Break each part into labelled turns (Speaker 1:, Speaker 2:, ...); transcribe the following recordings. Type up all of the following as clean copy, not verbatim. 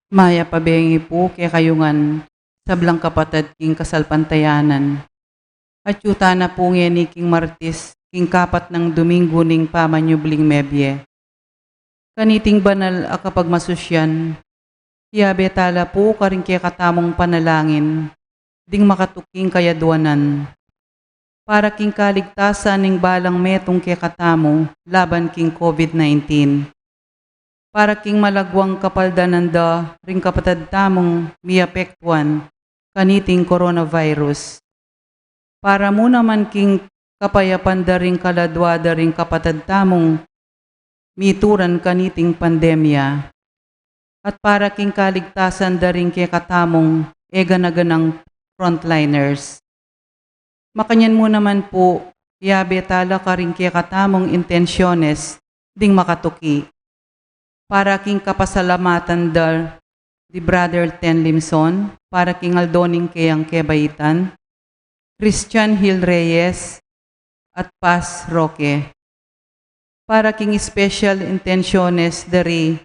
Speaker 1: Maya pabengi po kay kayungan sablang kapatid king kasalpantayanan. At yuta na po ni king Martis king kapat ng Domingo ning pamanyubling mebye. Kaniting banal a kapag masusyan, tiya betala po karing kaya katamong panalangin, ding makatuking kayadwanan. Para king kaligtasan ning balang metong kaya katamo laban king COVID-19. Para king malagwang kapaldanan da ring kapatad tamong miapektuan kaniting coronavirus. Para mo naman king kapayapan da ring kaladwa da ring kapatad tamong mituran kaniting pandemya. At para king kaligtasan da ring kaya katamong eganaganang frontliners. Makanyan mo naman po, yabe tala ka rin kaya katamong intensyones ding makatuki. Para king kapasalamatan da di Brother Ten Limson, para king aldoning kayang kebaitan, Christian Hill Reyes, at Paz Roque. Para king special intentiones dari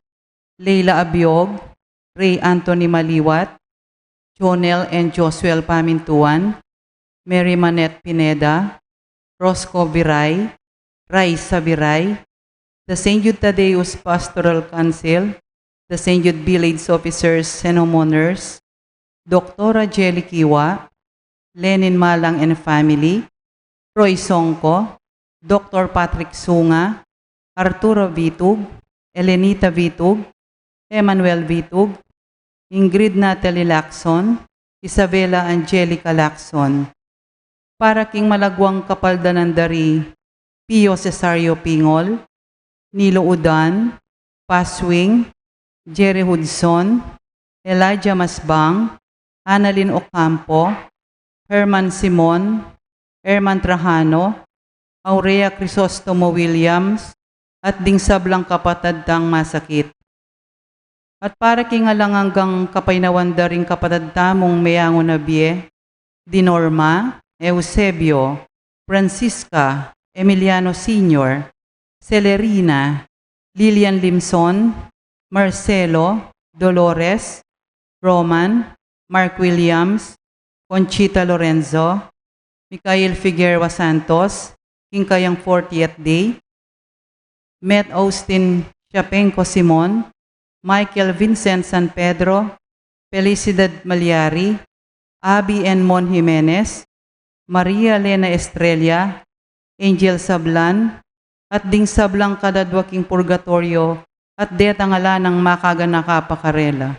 Speaker 1: Leila Abiog, Ray Anthony Maliwat, Jonel and Josuel Pamintuan, Mary Manette Pineda, Roscoe Viray, Raisa Viray, the St. Jude Tadeus Pastoral Council, the St. Jude Village Officers and Homeowners, Dr. Jelly Kiwa, Lenin Malang and Family, Roy Songko, Dr. Patrick Sunga, Arturo Vitug, Elenita Vitug, Emmanuel Vitug, Ingrid Natalie Lacson, Isabella Angelica Lacson. Para king malagwang kapaldanan dari Pio Cesario Pingol, Nilo Udan, Paswing, Jerry Hudson, Elijah Masbang, Annalyn Ocampo, Herman Simon, Herman Trajano, Aurea Crisostomo Williams, at ding sablang kapatad tang masakit. At para king alanganggang kapainawan da ring kapatad tamong mayango na biye, Dinorma, Eusebio, Francisca, Emiliano Sr., Celerina, Lilian Limson, Marcelo, Dolores, Roman, Mark Williams, Conchita Lorenzo, Micael Figueroa Santos, king kayang 40th day, Met Austin Chapenco Simon, Michael Vincent San Pedro, Felicidad Malyari, Abby N. Mon Jimenez, Maria Lena Estrella, Angel Sablan, at ding sablang kadadwaking purgatorio at detangala ng makaganaka pakarela.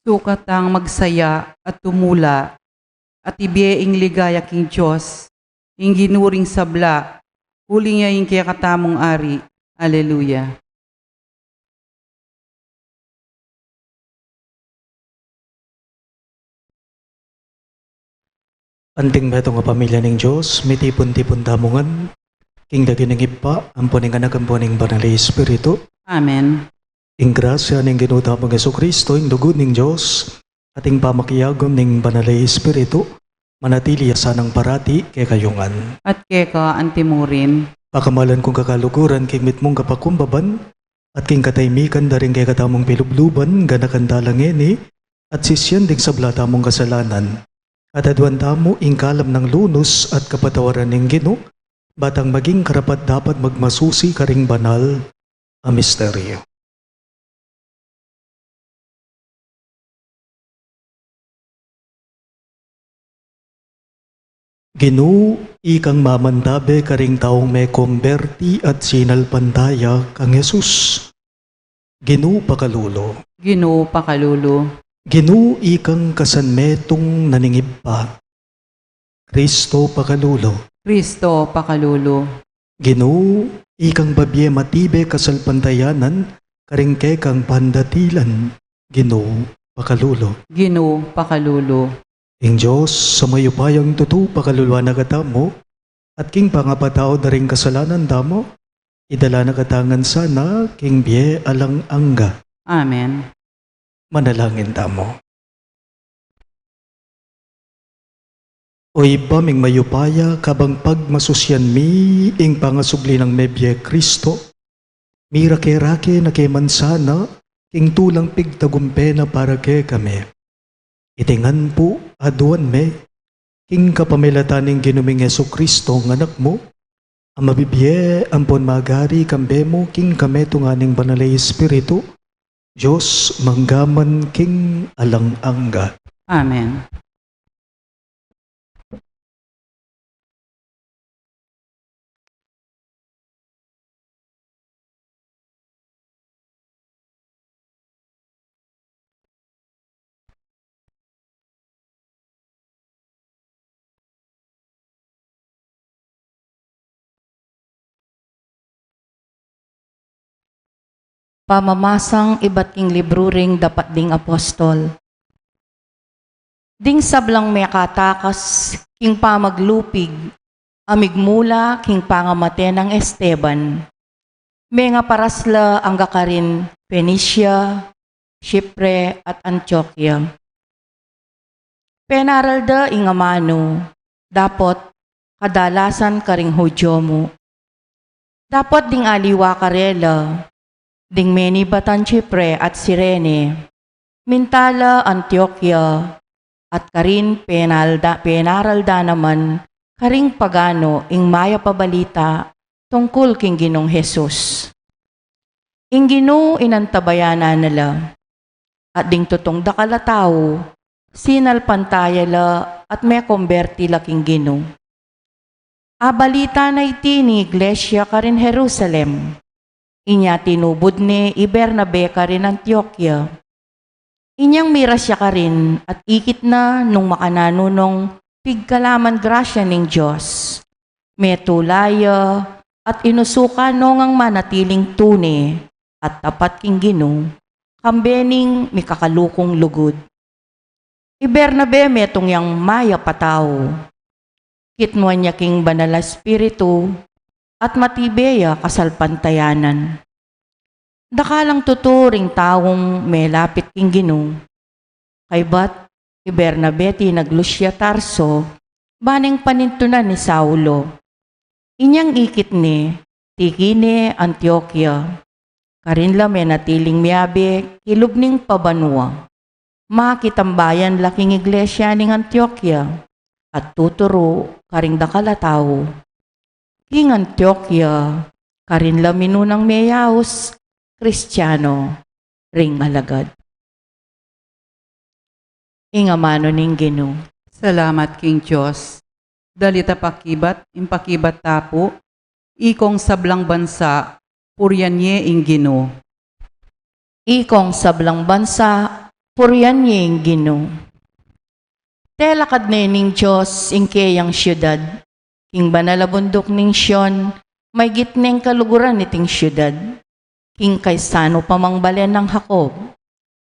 Speaker 1: Sukatang magsaya at tumula, at ibiyaing ligaya king Diyos, ing ginuring sabla, huli nga ing kaya katamong ari. Alleluia.
Speaker 2: Anting meto nga pamilya ng Diyos, mitipon-tipon damungan, king dagi ng ipa, ampuning anak ampuning banal na Espiritu,
Speaker 1: Amen.
Speaker 2: ing grasya ng ginutapang Jesucristo, ing dugod ng Diyos, ating pamakiyagom ng banal na Espiritu, manatili asanang parati kay kayungan.
Speaker 1: At keka antimurin.
Speaker 2: Pakamalan kong kakalukuran, king mitmong kapakumbaban, at king kataymikan daring kay katamong pilubluban, ganakandalang eni, at sisyan ding sablata mong kasalanan. At adwan tamo ing kalam ng lunos at kapatawaran ng Ginoo, batang maging karapat dapat magmasusi karing banal a misteryo. Ginoo, ikang mamantabe karing taong may komberti at sinalpantaya kang Jesus. Ginoo pakalulo.
Speaker 1: Ginoo pakalulo.
Speaker 2: Ginoo ikang kasanmetong naningib pa. Kristo pakalulo.
Speaker 1: Kristo pakalulo.
Speaker 2: Ginoo ikang babye matibe kasalpantayanan karing kang pandatilan. Ginoo pakalulo.
Speaker 1: Ginoo pakalulo.
Speaker 2: Ing Diyos sa mayupayang tutu pakalulwa na katamo at king pangapatao na ring kasalanan damo idala na katangan sana king biye alang angga.
Speaker 1: Amen.
Speaker 2: Manalangin tamo. O ibaming mayupaya kabang pagmasusyan mi ing pangasugli ng mebye Kristo, mirake-rake na kay mansana, king tulang pigtagumpena para kay kami. Itingan po, aduan me, king kapamilataning ginuming Yesu Kristo ng anak mo, ang mabibye, ampon magari kambe mo, king kametunganing banalay Espiritu, Diyos manggaman king alang angga.
Speaker 1: Amen.
Speaker 3: Pamamasang iba't king libro ring dapat ding apostol. Ding sablang may katakas, king pamaglupig, amigmula king pangamate ng Esteban. May nga parasla ang gakarin Phoenicia, Chipre at Antioquia. Penaralda ingamano, dapat kadalasan karing Hudyo mo. Dapat ding aliwa karela, ding meni batan Chipre at Sirene, Mintala, Antioquia, at karin penaralda naman, karing pagano ing maya pabalita tungkol king Ginong Jesus. Ing Ginoo inantabayana nila, at ding tutong dakalataw, sinalpantayala at may konberti laking Ginoo. Abalita na iti ni Iglesia karin Jerusalem, inya tinubod ni Bernabe karin Antioquia. Inyang mirasya ka rin at ikit na nung makananunong pigkalaman grasya ng Diyos. Metulaya at inusuka nung ang manatiling tune at tapat king Ginoo, kambening mikakalukong lugod. Bernabe metong yang maya pataw. Kitnuan niya king banal na espiritu at matibeya kasalpantayanan. Dakalang tuturing taong may lapit king Ginoo. Kay bat, Bernabe ti naglusya Tarso, baneng panintunan ni Saulo. Inyang ikit ni, tikine Antioquia. Karinla may natiling miyabe, kilubning pabanwa. Makitambayan laking iglesia ning Antioquia, at tuturo karing dakalataw. King Antioquia, karinla minunang meyaos, Kristiyano, ring alagad. Ingamano ning Ginoo.
Speaker 1: Salamat king Diyos. Dalita pakibat, impakibat tapo, ikong sablang bansa, puryanye ing Ginoo.
Speaker 3: Ikong sablang bansa, Purian yung Gino. Telakad na ning Diyos ing kayang syudad. King banalabundok ning Siyon, may gitneng kaluguran iting syudad. King kaysano pamangbalen ng Jacob.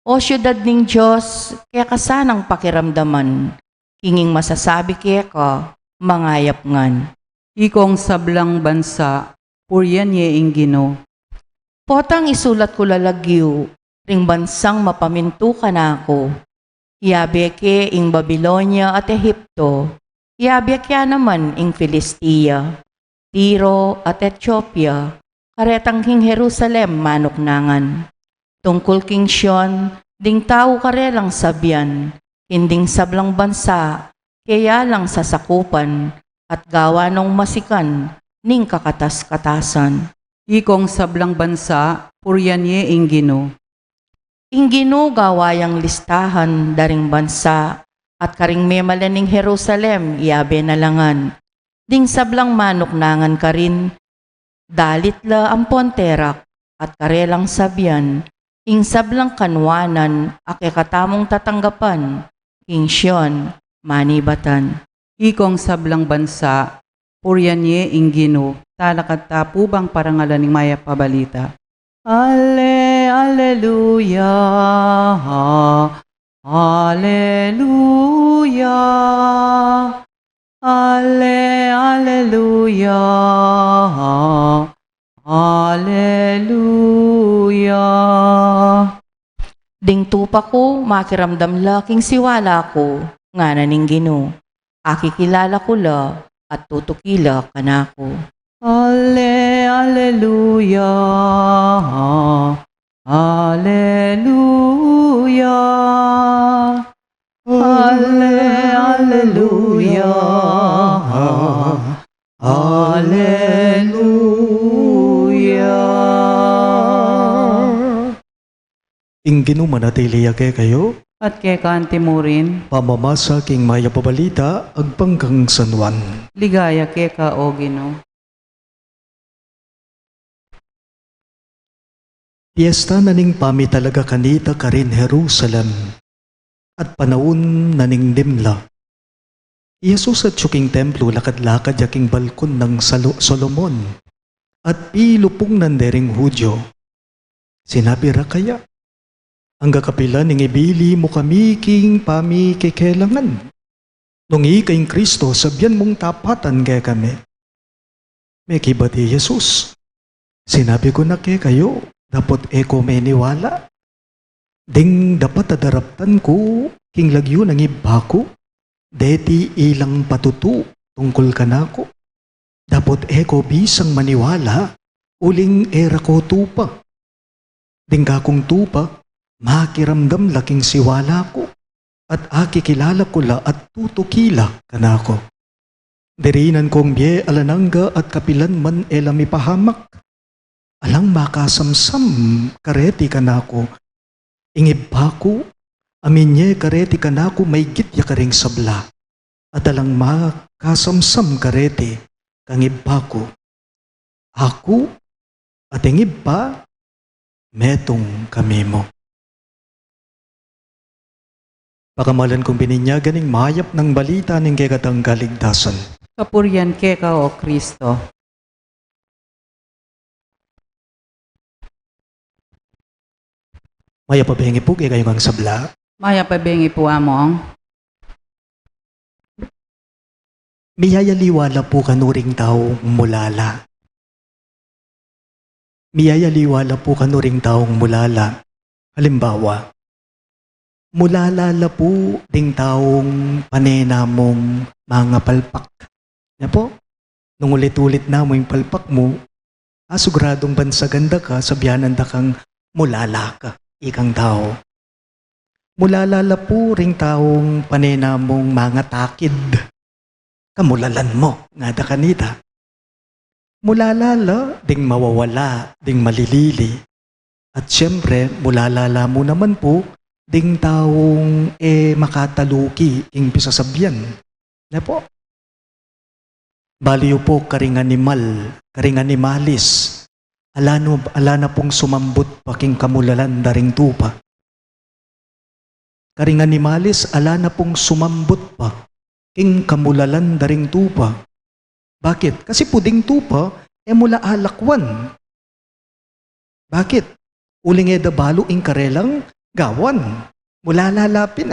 Speaker 3: O syudad ning Diyos, kaya kasanang pakiramdaman. Kinging masasabi kaya ka, mangayap ngan.
Speaker 1: Ikong sablang bansa, purian ye Ingino.
Speaker 3: Potang isulat ko lalagyo, ring bansang mapaminto ka na ako. Yabeke ing Babilonia at Ehipto, yabeke naman ing Filistia, Tiro at Ethiopia, karetang king Jerusalem manuknangan. Tungkol king Siyon, ding tao karelang sabyan, hinding sablang bansa, kaya lang sasakupan, at gawa nung masikan, ning kakatas-katasan.
Speaker 1: Ikong sablang bansa, purian ye Ingino.
Speaker 3: Ingino gawayang listahan daring bansa at karing memalan ning Jerusalem iabe na langan. Ding sablang manuknangan ka rin, dalit la ang ponterak at karelang sabyan, ing sablang kanwanan ake katamong tatanggapan, king Siyon, manibatan.
Speaker 1: Ikong sablang bansa, purian ye Ingino. Talakad tapubang parangalan ng maya pabalita. Alleluia, Alleluia, Alleluia, Alleluia.
Speaker 3: Ding tupa ko, makiramdam laking siwala ko, nga naning Gino. Akikilala ko la at tutukila kanako.
Speaker 1: Alleluia, Alleluia, Alleluia, Alleluia.
Speaker 2: Ingino manatili ake kayo,
Speaker 1: At kay kantimurin,
Speaker 2: pamamasa king maya pabalita, agpanggang San Juan.
Speaker 1: ligaya kay ka o Gino.
Speaker 2: Piyesta naning pami talaga kanita karin Jerusalem, at panahon naning dimla. Yesus at syuking templo lakad-lakad yaking balkon ng Solomon, at pilupong nandering Hudyo. Sinabi ra kaya, ang kakapila ning ibili mo kami king pami kikelangan. Nung ikaing Kristo, sabyan mong tapatan kaya kami. May kibati Jesus. Sinabi ko na kaya kayo, dapat eko may niwala. Ding dapat adaraptan ko, king lagyo ng iba ko. Deti ilang patutu, tungkol ka na ko. Dapat eko bisang maniwala, uling era ko tupa. Ding kakong tupa, makiramdam laking siwala ko, at akikilala ko la at tutukila kanako. Dirinan kong biye alanangga at kapilan man elami pahamak. Alang makasamsam kareti kanako. Ingibba ko, aminye kareti kanako may gitya karing sabla. At alang makasamsam kareti kangibba ko. Ako at ingibba, metong kami mo. Pakamalan kong bininyagan ng mayap ng balita ng kegatang kaligtasan.
Speaker 1: Kapurian kay ka o Kristo.
Speaker 2: Maya pabengi po kaya kayong ang sabla.
Speaker 1: Maya pabengi po among.
Speaker 2: Miyayaliwala po kanuring taong mulala. Miyayaliwala po kanuring taong mulala. Halimbawa, mulalala po ding taong panenamong mga palpak. Na po, nung ulit-ulit na mo yung palpak mo, asugradong bansaganda ka, sabyanan da kang mulala ka, ikang tao. Mulalala po ring taong panenamong mga takid. Kamulalan mo, nga da kanita. Mulalala ding mawawala, ding malilili. At siyempre, mulalala mo naman po, ding taong makataluki ing pisasabyan. Na po? Baliw po karing animal, karing animalis. Ala na pong sumambot paking kamulalan daring tupa. Karing animalis ala na pong sumambot pa, king kamulalan daring tupa. Bakit? Kasi puding tupa, mula alakwan. Bakit? Uling dabalo ing karelang gawan. Mula lalapin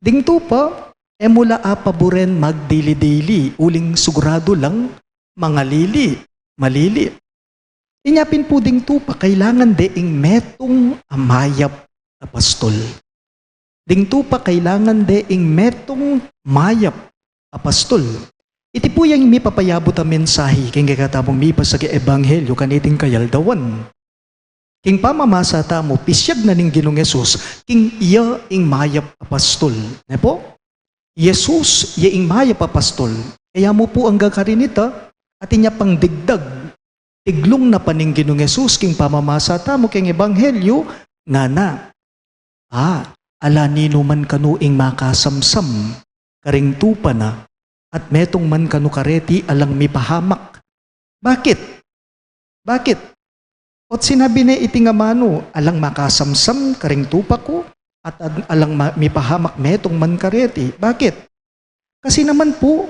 Speaker 2: Ding tupa, mula apaburen magdili-dili, uling sigurado lang, mga malili. Inyapin po ding tupa, kailangan deing metong amayap apostol. Ding tupa, kailangan deing metong mayap apostol. Iti po yung mipapayabot ang mensahe, king kakatabong mipasagi ebanghelyo kaniting kayaldawan. King pamamasa tamo, pisyag na ning Ginong Yesus, king iya ing mayap apostol. Po? Yesus, iya ing mayap apostol. Kaya mo po ang gakarinita, at inya pang digdag. Tiglong na paning Ginong Yesus, king pamamasa tamo, king ebanghelyo, nga na. Ala nino man kanuing makasamsam, karing tupa na, at metong man kanu kareti alang mipahamak. Bakit? At sinabi na iti nga mano, alang makasamsam karing tupa ko, at alang mipahamak metong man kareti. Bakit? Kasi naman po,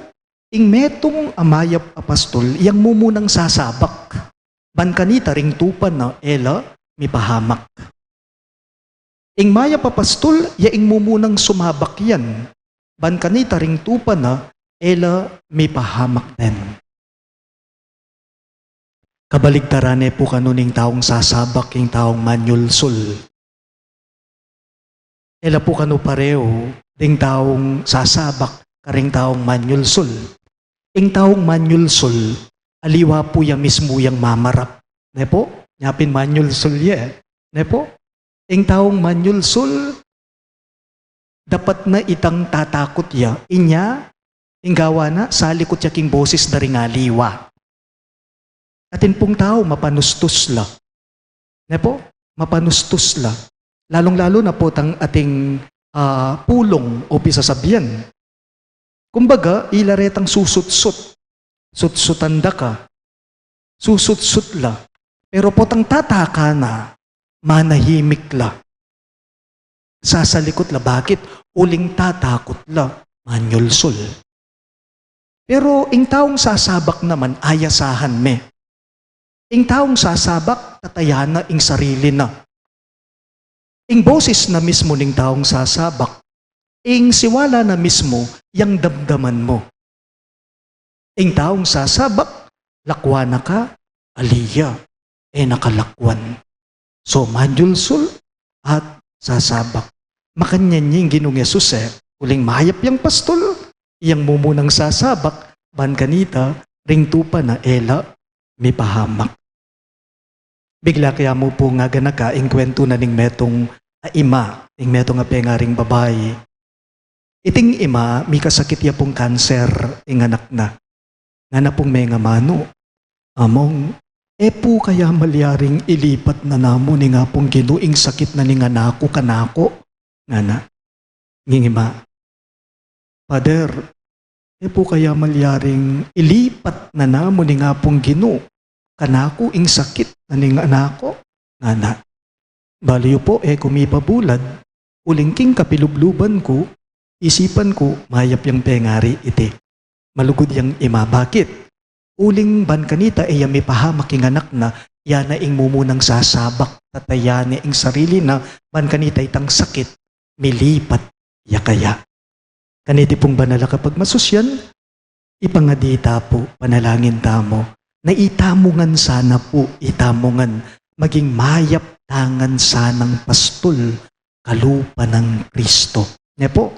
Speaker 2: ing metong amayap apostol, yang mumunang sasabak. Ban kanita ring tupa na ela mipahamak. Ing mayap apostol, yaing mumunang sumabak yan. Ban kanita ring tupa na ela mipahamak din. Kabaligtarane po kanuning taong sasabak, ing taong manyulsul. Ela po kanu pareo, ding taong sasabak, karing taong manyulsul. Ing taong manyulsul, aliwa po yung mismo yung mamarap. Ne po? Nyapin manyulsul Ne po? Ing taong manyulsul, dapat na itang tatakot ya. Inya, inggawa na, salikot ya king boses dari nga liwa. Atin pong tao, mapanustos la. Ne po? Mapanustos la. Lalong-lalo na po tang ating pulong o pisasabihan. Kumbaga, ilaretang susut-sut. Sut-sutanda ka. Susut-sut la. Pero po tang tataka na, manahimik la. Sasalikot la. Bakit? Uling tatakot la. Manyulsul. Pero ing taong sasabak naman, ayasahan me. Ing taong sasabak, tatayana ing sarili na. Ing boses na mismo ning taong sasabak, ing siwala na mismo, yang damdaman mo. Ing taong sasabak, lakwa na ka, aliya, nakalakwan. So, manyulsul at sasabak. Makanyan niya yung Ginong Yesus uling mahayap yung pastol, yang mumunang sasabak, ban kanita, ring tupa na ela, mipahamak. Bigla kaya mo po nga ganaka, ing kwento na ning metong ima, ing metong apengaring babae. Iting ima, may kasakit ya pong kanser, ing anak na. Nga na pong may nga mano. Among, po kaya malyaring ilipat na namo ni nga pong ginuing sakit na ni nga nako kanako. Nga na, nging ima. Pader, po kaya malyaring ilipat na namo ni nga pong ginu. Kanako ing sakit na ning anako. Nga na, baliyo po kumipabulad, uling king kapilubluban ko, isipan ko, mayap yung pengari iti. Malugod yung ima. Bakit? Uling ban kanita may pahamak ing anak na, yana ing mumunang sasabak, tatayane ing sarili na, ban kanita itang sakit, milipat, yakaya. Kaniti pong banala kapag masusyan, ipangadita po, panalangin tamo, na itamungan sana po, itamungan, maging mayap tangan sanang pastol, kalupa ng Kristo. Ne po,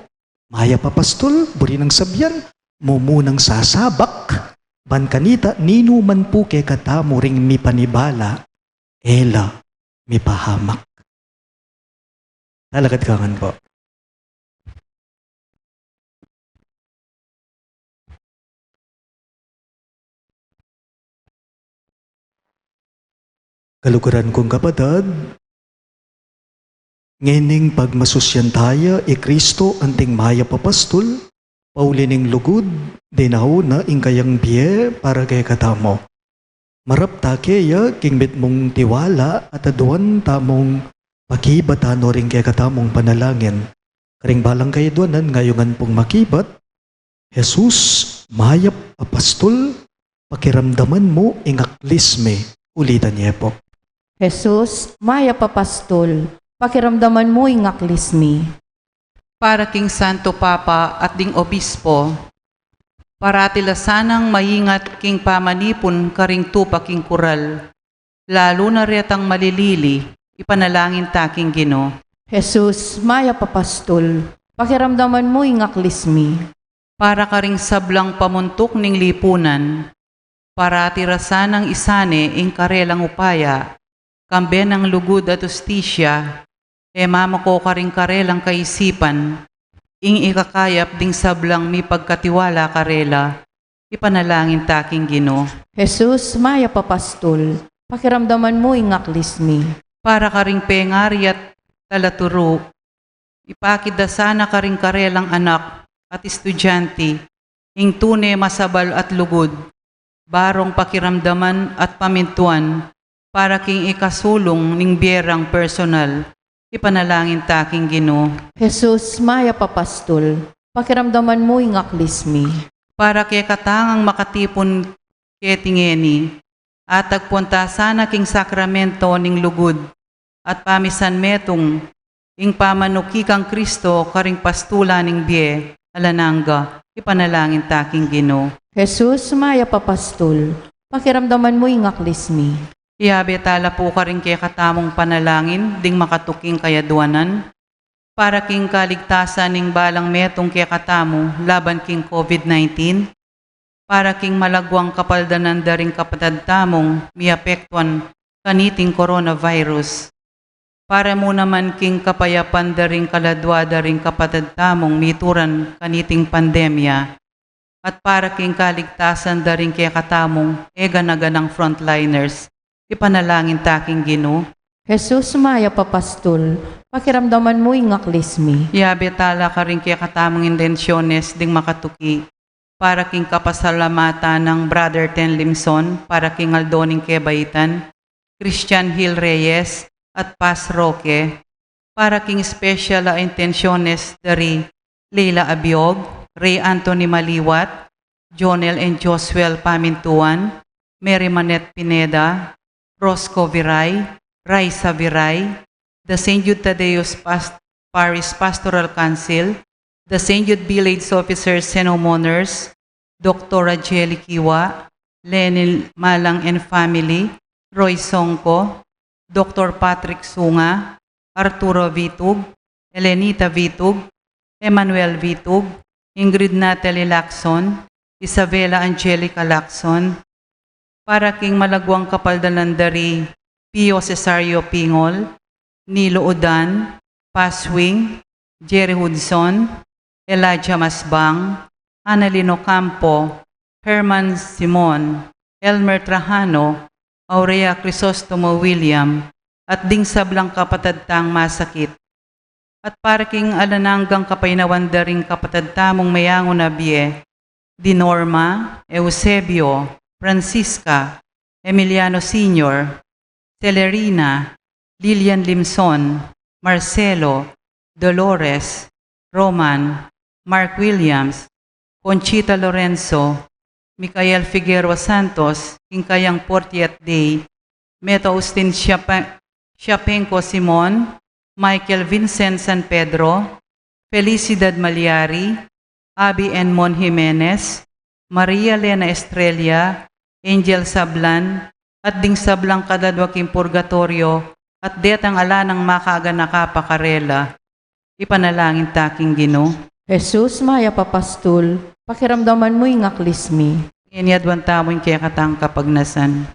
Speaker 2: mayap pa pastol, buri ng sabyan, mumunang sasabak, ban kanita, ninuman po kay katamo ring mipanibala, ela, mipahamak. Talagad kangan po. Kalukuran kong kapatid, ngening pagmasusyan tayo, Kristo anting maya papastol, paulining lugod, dinaw na ing kayang biye para kay katamo. Marap ta kaya, kingbit mong tiwala at aduan tamong Pakibatano rin kay katamong panalangin. Karing balang kay duanan ngayongan pong makibat. Jesus, mayap apostol, pakiramdaman mo ingaklisme. Ulitan niya po.
Speaker 3: Jesus, maya papastol, pakiramdaman mo ingaklismi.
Speaker 1: Para king Santo Papa at ding Obispo, paratila sanang maingat king pamanipon karing tupa king kural, lalo na retang malilili, ipanalangin taking Gino.
Speaker 3: Jesus, maya papastol, pakiramdaman mo ingaklismi.
Speaker 1: Para karing sablang pamuntok ning lipunan, paratira sanang isane ing karelang upaya, kambe ng lugod at ustisya, mamako karing karelang kaisipan, ing ikakayap ding sablang mi pagkatiwala karela, ipanalangin taking Gino.
Speaker 3: Jesus, maya papastol, pakiramdaman mo ingaklismi.
Speaker 1: Para karing pengari at talaturo, ipakida sana karing karelang anak at estudyante, ing tune masabal at lugod, barong pakiramdaman at pamintuan, para king ikasulong ning biyerang personal, ipanalangin taking Gino.
Speaker 3: Jesus, maya papastol, pakiramdaman mo ingaklismi.
Speaker 1: Para kay katangang makatipon ketingeni, at agpunta sana king sakramento ning lugod, at pamisan metong, ing pamanuki kang Kristo karing pastula ning biye, alananga, ipanalangin taking Gino.
Speaker 3: Jesus, maya papastol, pakiramdaman mo ingaklismi.
Speaker 1: Iabetala po ka rin kay katamong panalangin, ding makatuking kayaduanan, para king kaligtasan ning balang metong kay katamo laban king COVID-19, para king malagwang kapaldanan daring kapatadtamong miapektuan kaniting coronavirus, para mo naman king kapayapan daring kaladwa daring kapatadtamong mituran kaniting pandemya, at para king kaligtasan daring kay katamong eganaganang frontliners, ipanalangin taking Gino.
Speaker 3: Jesus, maya papastol, pakiramdaman mo ingaklismi.
Speaker 1: Iabetala ka rin kay katamong intensyones ding makatuki, para king kapasalamatan ng Brother Ten Limson, para king Aldoning Kebaitan, Christian Hill Reyes, at Paz Roque, para king special intensyones dari Leila Abiog, Ray Anthony Maliwat, Jonel and Josuel Pamintuan, Mary Manette Pineda, Rosco Viray, Raisa Viray, the St. Jude Tadeus Parish Pastoral Council, the St. Jude Village Officers and Homeowners, Dr. Ajeli Kiwa, Lenil Malang and Family, Roy Songko, Dr. Patrick Sunga, Arturo Vitug, Elenita Vitug, Emmanuel Vitug, Ingrid Natalie Lacson, Isabela Angelica Lacson, para king malagwang kapaldanan dari Pio Cesario Pingol, Nilo Udan, Paswing, Jerry Hudson, Elijah Masbang, Annalino Campo, Herman Simon, Elmer Trajano, Aurea Crisostomo William, at ding sablang kapatadtang masakit. At para king alananggang kapainawan daring kapatadtamong mayango na biye, Dinorma, Eusebio, Francisca, Emiliano Sr., Celerina, Lilian Limson, Marcelo, Dolores, Roman, Mark Williams, Conchita Lorenzo, Micael Figueroa Santos, Ingkayang 40th Day, Meto Austin Shapenko Simon, Michael Vincent San Pedro, Felicidad Maliari, Abby N. Mon Jimenez, Maria Lena Estrella, Angel Sablan, at ding sablang kadadwaking purgatorio, at detang ala ng makaaga nakapakarela, ipanalangin taking Gino.
Speaker 3: Jesus, maya papastol, pakiramdaman mo ingaklismi.
Speaker 1: Inyadwan tamon kaya katang kapagnasan.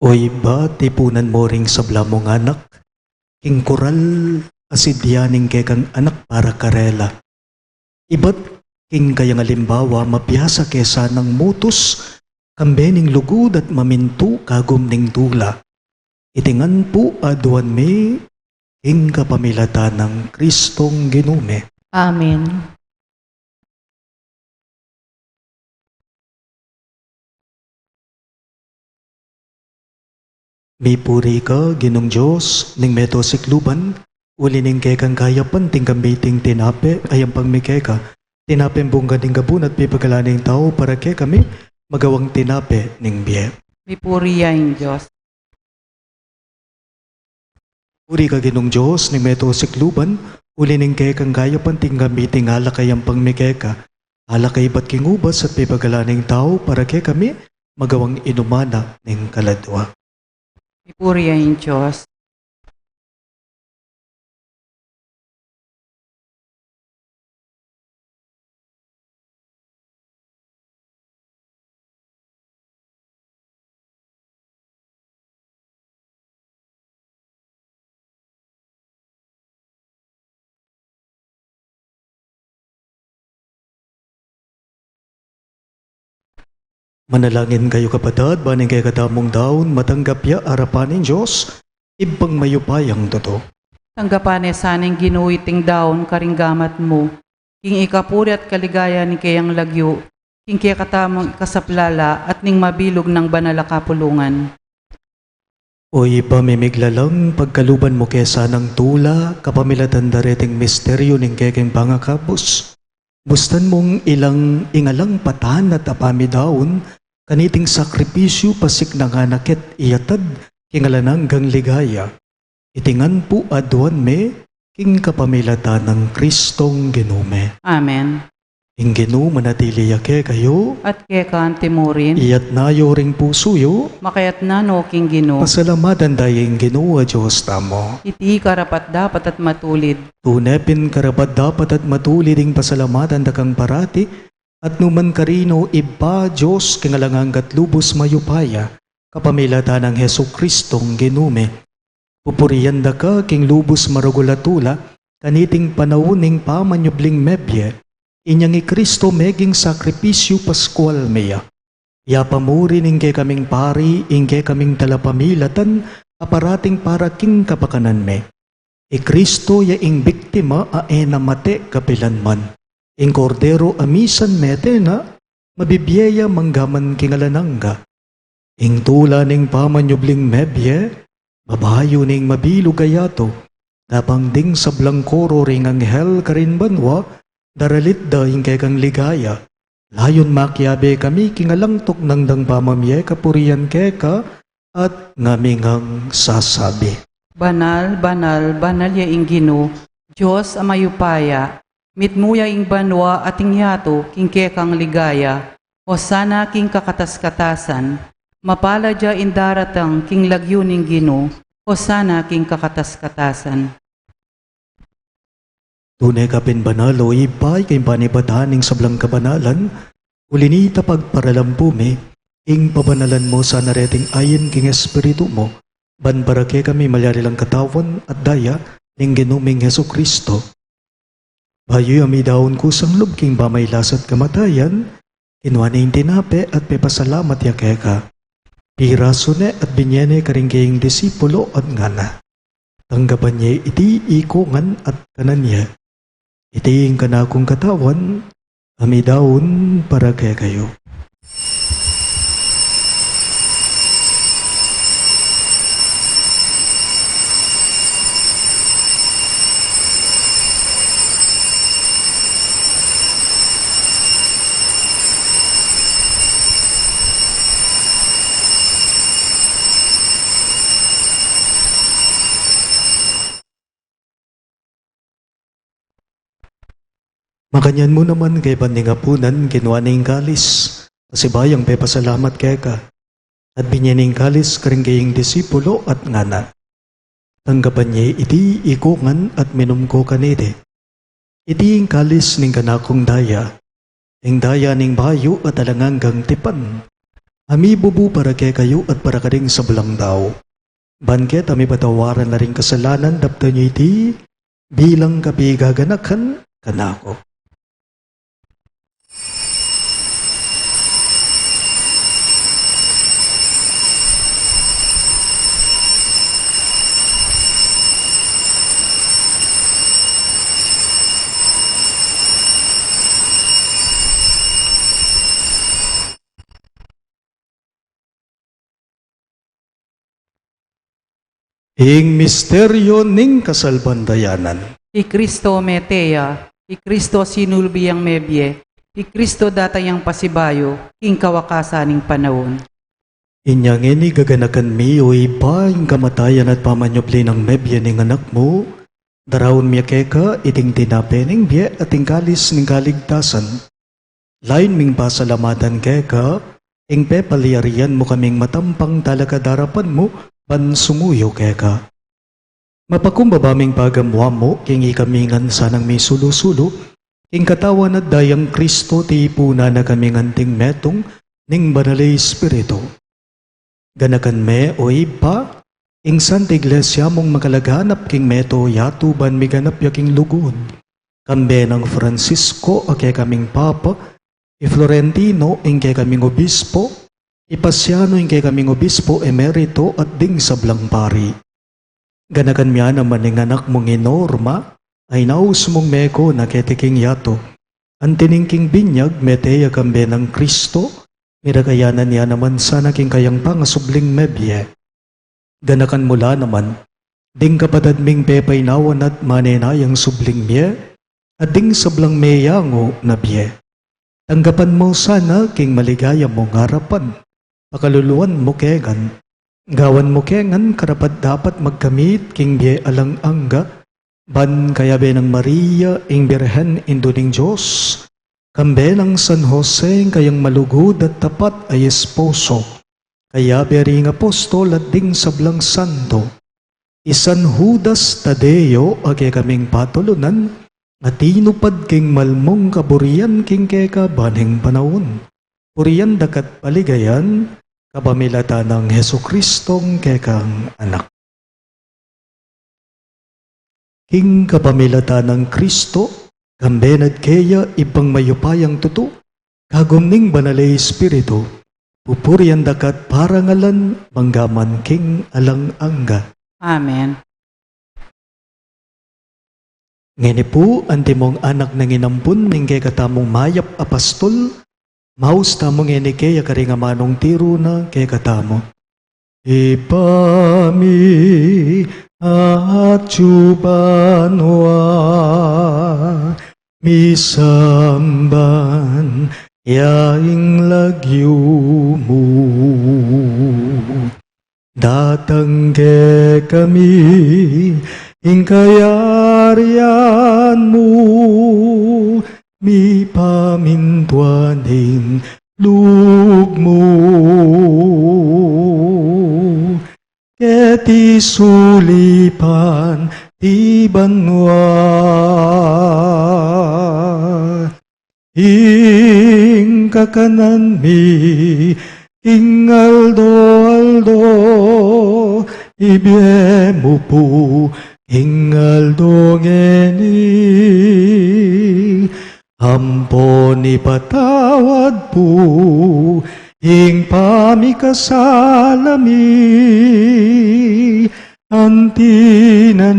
Speaker 2: Oy ba tipunan mo ring sabla mong anak, king koral asidyaning kay kang anak para karela. Iba't king kayang alimbawa mapiyasa kesa ng mutos, kambening lugod at mamintu kagum ning dula. Itingan po aduan me, king kapamilata ng Kristong Ginume.
Speaker 3: Amen.
Speaker 2: May puri ka, Ginong Diyos, ning meto sikluban, uli ning kekang kayapan, ting kamiting tinape, ayang pangmikeka, tinapeng bungga ning gabun at pipagalaning tao para ke kami, magawang tinape ning biye.
Speaker 1: May puriyain Diyos.
Speaker 2: Puri ka, Ginong Diyos, ning meto sikluban, uli ning kekang kayapan, ting kamiting alakay ang pangmikeka, alakay ba't kingubas at pipagalaning tao para ke kami, magawang inumana ning kaladwa.
Speaker 1: May puriyain Diyos.
Speaker 2: Manalangin kayo kapatid, baning kay katamong daon, matanggap ya arapanin Diyos, ibang mayupayang totoo.
Speaker 1: Tanggapan saning ginuiting daon karinggamat mo, king ikapuri at kaligaya ni kayang lagyo, king kaya katamang ikasaplala at ning mabilog ng banala kapulungan.
Speaker 2: O ipamimiglalang pagkaluban mo kesa ng tula, kapamilatan dareting misteryo ning keking pangakapos. Bustan mong ilang ingalang patan at apami daon, kaniting sakripisyo pasik na nga nakit iyatad, kingalanang gang ligaya. Itingan po aduan me, king kapamilatan ng Kristong ginume.
Speaker 1: Amen.
Speaker 2: Ing ginu manatili yake kayo,
Speaker 1: At kekan timurin,
Speaker 2: iyat nayo ring pusuyo,
Speaker 1: makayat na no king gino,
Speaker 2: pasalamatan dayeng ginu a Diyos tamo.
Speaker 1: iti karapat dapat at matulid.
Speaker 2: Tunepin karapat dapat at matuli ding pasalamatan dakang parati, at numan karino iba Diyos kingalangang katlubos mayupaya, kapamilatan ng Heso Kristong ginume. Pupuriyan da ka king lubos marugulatula, kaniting panawuning pamanyubling mebye, inyang Kristo meging sakripisyo paskual meya. Ya pamuri ning kay kaming pari, ingke kaming talapamilatan, aparating para king kapakanan me. Kristo ya ing biktima aena mate kapilanman. Ing kordero amisan mete na, mabibiyaya manggaman kingalanangga. Ing tula ning pamanyubling mebye, babayo ning mabilog gayato, tapang ding sa blangkoro ring anghel karinbanwa, daralit da hingkay kang ligaya. Layon makyabe kami kingalangtok ng dang pamamye kapurian keka at ngamingang sasabi.
Speaker 1: Banal, banal, banal ya ing gino, Diyos amayupaya, mitmuya ing banwa ating yato, king kekang ligaya, o sana king kakatas-katasan, mapala dya indaratang king lagyo ning gino, o sana king kakatas-katasan.
Speaker 2: Tunay kapin banalo, ipay kay panipataning sablang kabanalan, ulinita pagparalampume, ing pabanalan mo sa nareting ayin king espiritu mo, banbarake kami malyarilang katawan at daya, ning ginuming Heso Kristo. Bayoy ami daon kusang lubking pamaylasat kamatayan, kinwaning tinape at pepasalamat yakeka. Pirasone at binyene karinggaying disipulo at ngana. Tanggapan niya iti ikungan at kananya. Iti ing kanakong katawan, ami daon para kaya kayo. Makanyan mo naman kay paningapunan kinwaning kalis, pasibayang pe pasalamat kay ka, at binyaning kalis karinggaying disipulo at ngana. Tanggapan niya iti ikungan at minumko kanide. Iti ing kalis ning kanakong daya, ing daya ning bayo at alanganggang tipan. Ami bubu para kay kayo at para karing sa belang daw. Banket ami patawaran na ring kasalanan dapta niya iti bilang kapigaganakan kanako. Ing misteryo ning kasalbandayanan.
Speaker 1: I Kristo meteya, I Kristo sinulbiyang mebye, I Kristo datayang pasibayo, king kawakasaning panahon.
Speaker 2: Inyang ini gaganakan mi o ipa ing kamatayan at pamanyobli ng mebye ning anak mo. Darawon miya keka iting tinape ning biye at ing kalis ning kaligtasan. Lain ming pasalamatan keka, ing pepaliarian mo kaming matampang talakadarapan mo, ban sumuyo keka. Mapakumbabaming pagamwa mo, king ikamingan sanang may sulo-sulo, king katawan at dayang Kristo ti ipuna na kaming anting metong, ning banalay Espiritu. Ganakan me o ipa, ing Santa Iglesia mong makalaganap king meto yatuban miganap yaking lugod. Kambe ng Francisco a kay kaming Papa, i Florentino ing kay kaming Obispo, i Pasiano ing kay kaming Obispo Emerito at ding sablang pari. Ganakan miya naman ing anak mong inorma, ay naus mong meko na ketiking yato. Antiningking binyag meteya kambe ng Kristo, miragayanan niya naman sa naking kayang pangasubling mebye. Ganakan mula naman, ding kapatad ming pepay nawan at manenayang subling miye, at ding sablang meyango na biye. Tanggapan mo sana king maligaya mong harapan, pakaluluan mo kegan, gawan mo kengan karapat dapat magkamit king biye alang angga, ban kayabe ng Maria ing Birhen induning Diyos, kambe ng San Jose kayang malugod at tapat ay esposo, kaya bering apostol at ding sablang santo, isan Judas Tadeo age kaming patulunan, at inupad king malmong kaburian king keka baning panahon, purian dakat paligayan, kabamilata ng Heso Kristong kekang anak. King kapamilata ng Kristo, kambenad keya ipang mayupayang tuto, kagumning banalay Espiritu, pupurian dakat parangalan, manggaman king alang angga.
Speaker 1: Amen.
Speaker 2: Ngeni po, antimong anak ng inampun, ning kay katamong mayap apastol, maus tamong ngeni kaya karingamanong tiro na kay katamo. Ipami at chubanwa, misamban, yaing lagyo mo. Datangge kami, ing kayarian mo, mi pamintuaning lugmo. Keti sulipan ti banwa, ing kakanan mi, ing aldo, ibye mo po, ing aldo ngeni, ampon ipatawad po, ing pamikasalami, antinaning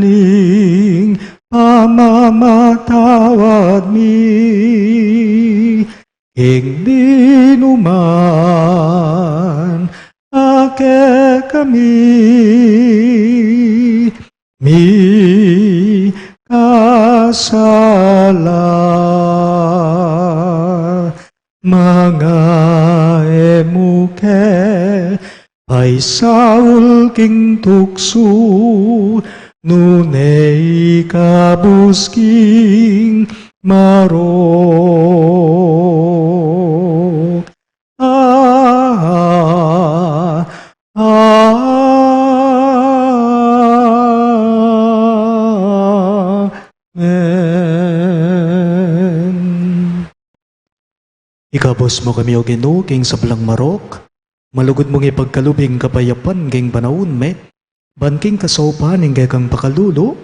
Speaker 2: pamamatawad mi, ing dinuman ake kami, mi kasala, mga emuke, ay saul king tukso, nunay kabusking marok. Amen. Ikabos mo kami o Ginoo king sablang marok, malugod mong ipagkalubing kapayapan king panahon me, banking kasaupan ing kang pakalulo,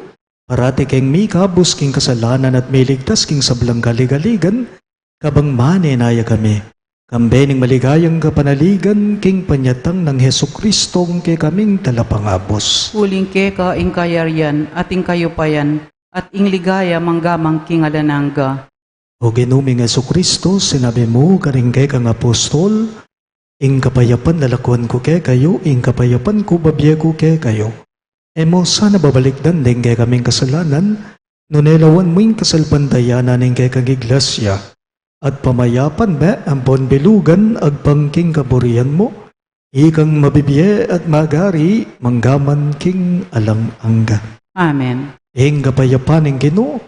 Speaker 2: parati king mi kabos king kasalanan at miligtas king sablang galigaligan, kabang manenaya kami. Kambe ning maligayang kapanaligan king panyatang ng Heso Kristong kay kaming talapangabos.
Speaker 1: Uling keka ing kayaryan at ing kayupayan, at ing ligaya manggamang king alanangga.
Speaker 2: O ginuming Heso Kristo, sinabi mo karing kay kang apostol, ing kapayapan lalakuan ko kay kayo, ing kapayapan ko babye ko kay kayo. Emo sana babalikdan din kay kaming kasalanan, nunelawan mo yung kasalpandayanan ng kay kag iglesia, at pamayapan ba ang bonbelugan ag pangking kaburian mo, ikang mabibiye at magari, manggaman king alang angga.
Speaker 1: Amen.
Speaker 2: Ing kapayapan ng Ginoo,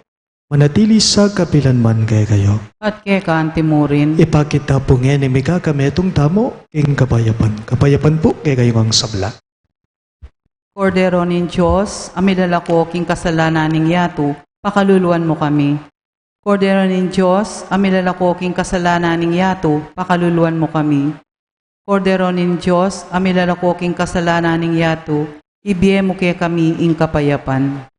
Speaker 2: manatili sa kapilanman kay kayo.
Speaker 1: At kay kaantimurin,
Speaker 2: Ipakita po ngayon ni Mika kametong tamo, king kapayapan. Kapayapan po kay kayo ang sabla.
Speaker 1: Kordero nin Diyos, amilalako king kasalanan ning yato, pakaluluan mo kami. Kordero nin Diyos, amilalako king kasalanan ning yato, pakaluluan mo kami. Kordero nin Diyos, amilalako king kasalanan ning yato, ibiye mo kay kami ing kapayapan.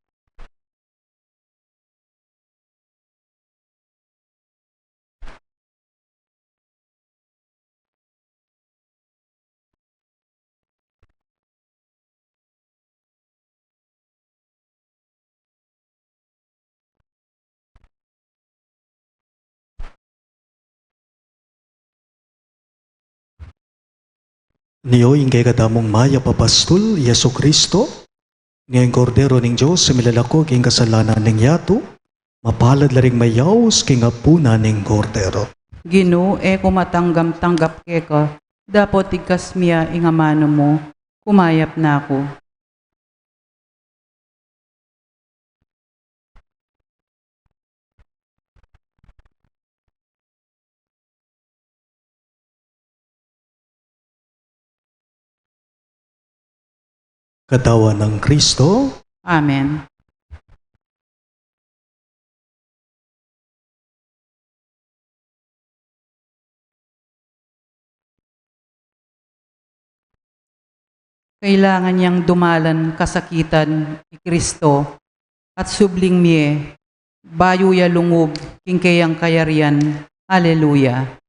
Speaker 2: Niyo ingkay kadamong maya papastol, Yesu Kristo, ngayong kordero ning Diyos sa milalako king kasalanan ning yato, mapalad laring mayaws king apuna ning kordero.
Speaker 1: Gino, kumatanggam-tanggap ke ka, dapat ikas miya ingamano mo, kumayap na ako.
Speaker 2: Katawan ng Kristo,
Speaker 1: Amen. Kailangan niyang dumalan kasakitan ni Kristo at subling miye, bayo ya lungog, kingkayang kayarian. Hallelujah.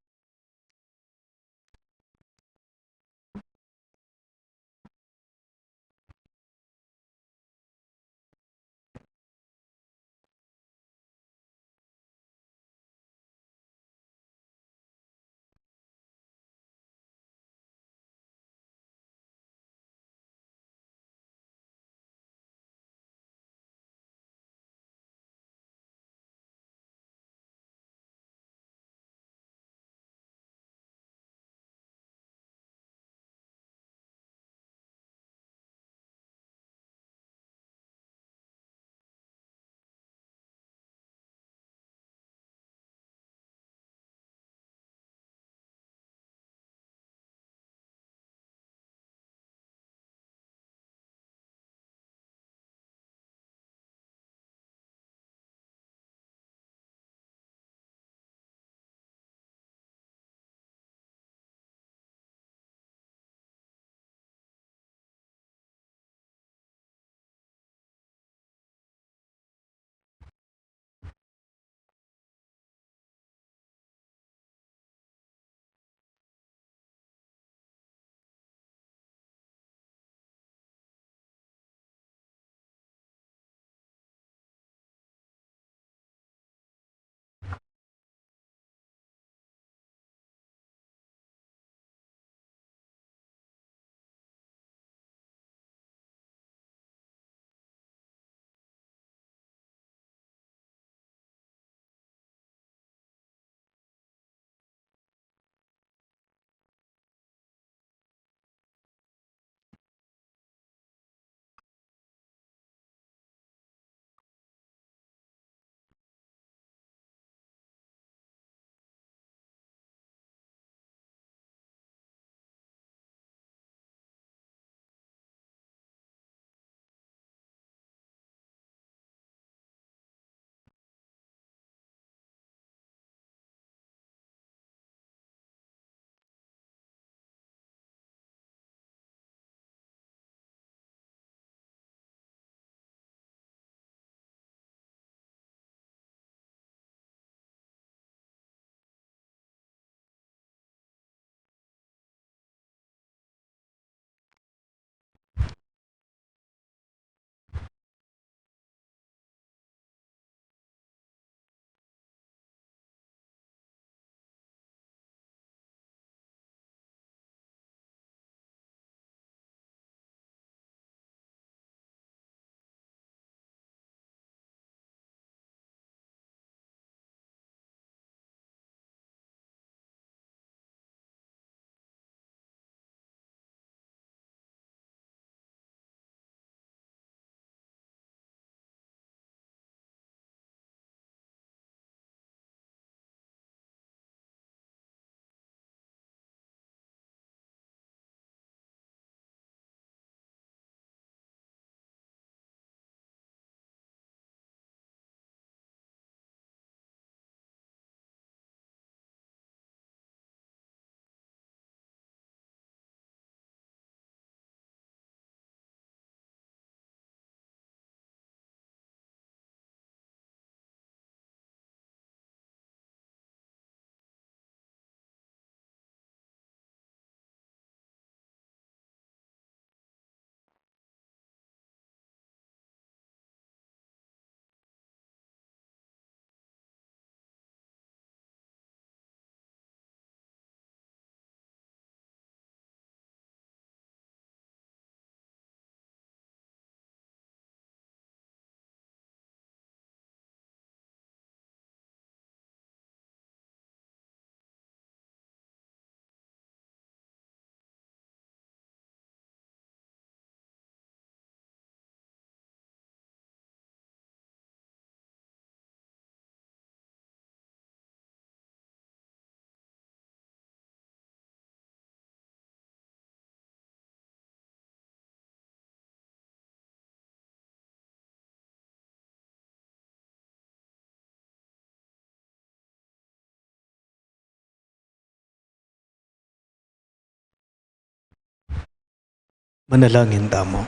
Speaker 2: Manalangin tamo.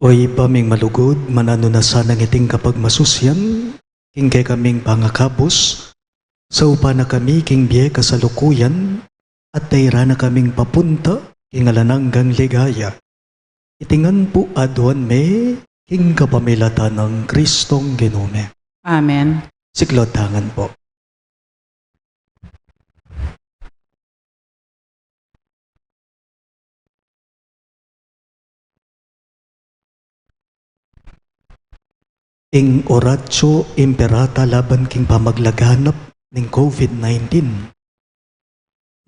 Speaker 2: Oy paming malugod, manano na sanang iting kapag masusyan, king kay kaming pangakabos, sa upa na kami king biye kasalukuyan, at tayra na kaming papunta, king alananggang ligaya. Itingan po adwan me, king kapamilata ng Kristong Ginome.
Speaker 1: Amen.
Speaker 2: Siklotangan po. Ing oratio imperata laban king pamaglaganap ning COVID-19.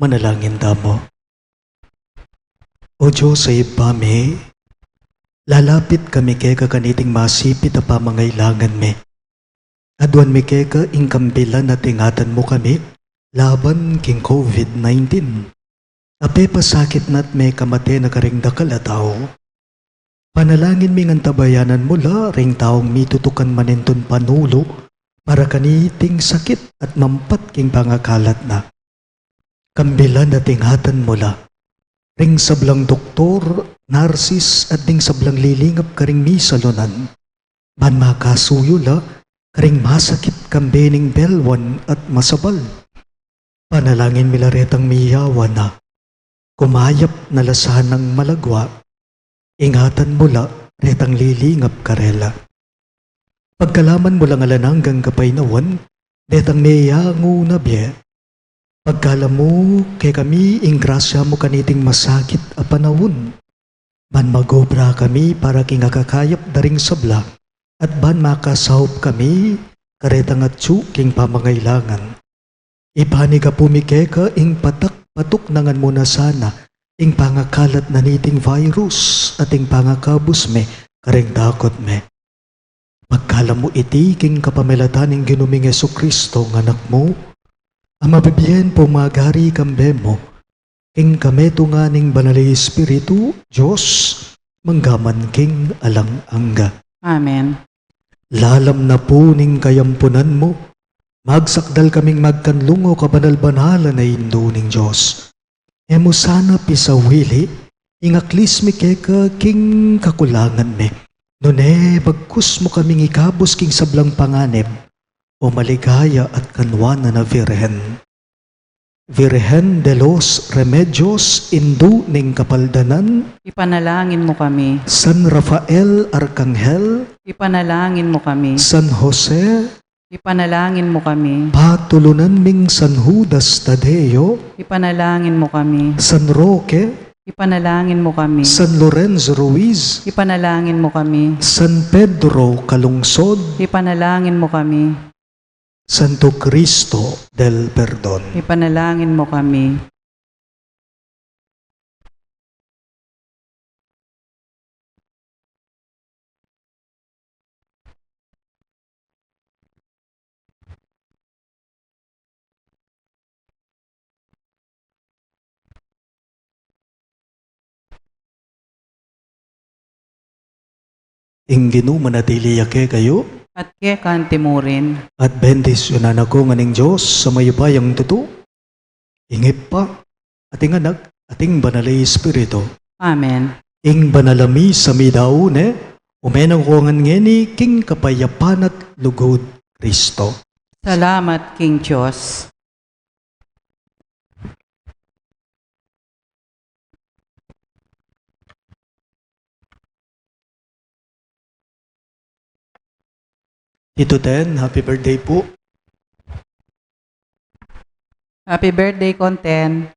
Speaker 2: Manalangin tamo. O Diyos sa ibame, lalapit kami keka kaniting masipit a pamangailangan me. Adwan mi keka ing kampilan at ingatan mo kami laban king COVID-19. Ape pasakit nat may kamate na karing dakalataw. Panalangin mi ngan tabayanan mula ring taong mitutukan maninton panulo para kaniting sakit at mampat king pangakalat na. Kambilan at ingatan mula ring sablang doktor, narsis at ding sablang lilingap karing misalunan. Man makasuyula karing masakit kambening belwan at masabal. Panalangin milaretang miyawa na kumayap na lasanang malagwa. Ingatan mula, retang lilingap karela. Pagkalaman mo lang alananggang kapaynawan, retang meyango na biye. Pagkala mo, kay kami, ingrasya mo kaniting masakit a panawon. Ban magobra kami para kingakakayap daring sabla, at ban makasahop kami, karetang at king pamangailangan. Ipani ka pumikeka, ing patak-patok nangan mo na sana, ing pangakalat na niting virus at ing pangakabus me, kareng dakot me. Pagkala mo iti, king kapamilatan ng ginuming Jesucristo ng anak mo, ang mabibiyen po magari kambe mo, king kameto nga ning banalay Espiritu, Diyos, manggaman king alang angga.
Speaker 1: Amen.
Speaker 2: Lalam na po ning kayampunan mo, magsakdal kaming magkanlungo kabanal-banala na indo ning Diyos. Emo sana pisawili, ingaklis mi keka king kakulangan me. Nune, bagkus mo kaming ikabos king sablang panganib, o maligaya at kanwana na Virhen. Virhen de los Remedios, indu ning kapaldanan,
Speaker 1: Ipanalangin mo kami.
Speaker 2: San Rafael Arcangel,
Speaker 1: Ipanalangin mo kami.
Speaker 2: San Jose,
Speaker 1: Ipanalangin mo kami.
Speaker 2: patulunan ming San Judas Tadeo,
Speaker 1: Ipanalangin mo kami.
Speaker 2: San Roque,
Speaker 1: Ipanalangin mo kami.
Speaker 2: San Lorenzo Ruiz,
Speaker 1: Ipanalangin mo kami.
Speaker 2: San Pedro Calungsod,
Speaker 1: Ipanalangin mo kami.
Speaker 2: Santo Cristo del Perdon.
Speaker 1: Ipanalangin mo kami.
Speaker 2: Ing ginumanatili yake kayo,
Speaker 1: At kaya kantimurin.
Speaker 2: at bendisyonan ako nganing Diyos sa mayubayang tuto. Ingip pa, ating anak, ating banalay Espiritu.
Speaker 1: Amen.
Speaker 2: Ing banalami sa midaune, umenang ko ngeni king kapayapan at lugod Kristo.
Speaker 1: Salamat, King Diyos.
Speaker 2: Tito Ten, happy birthday po.
Speaker 1: Happy birthday, Conten.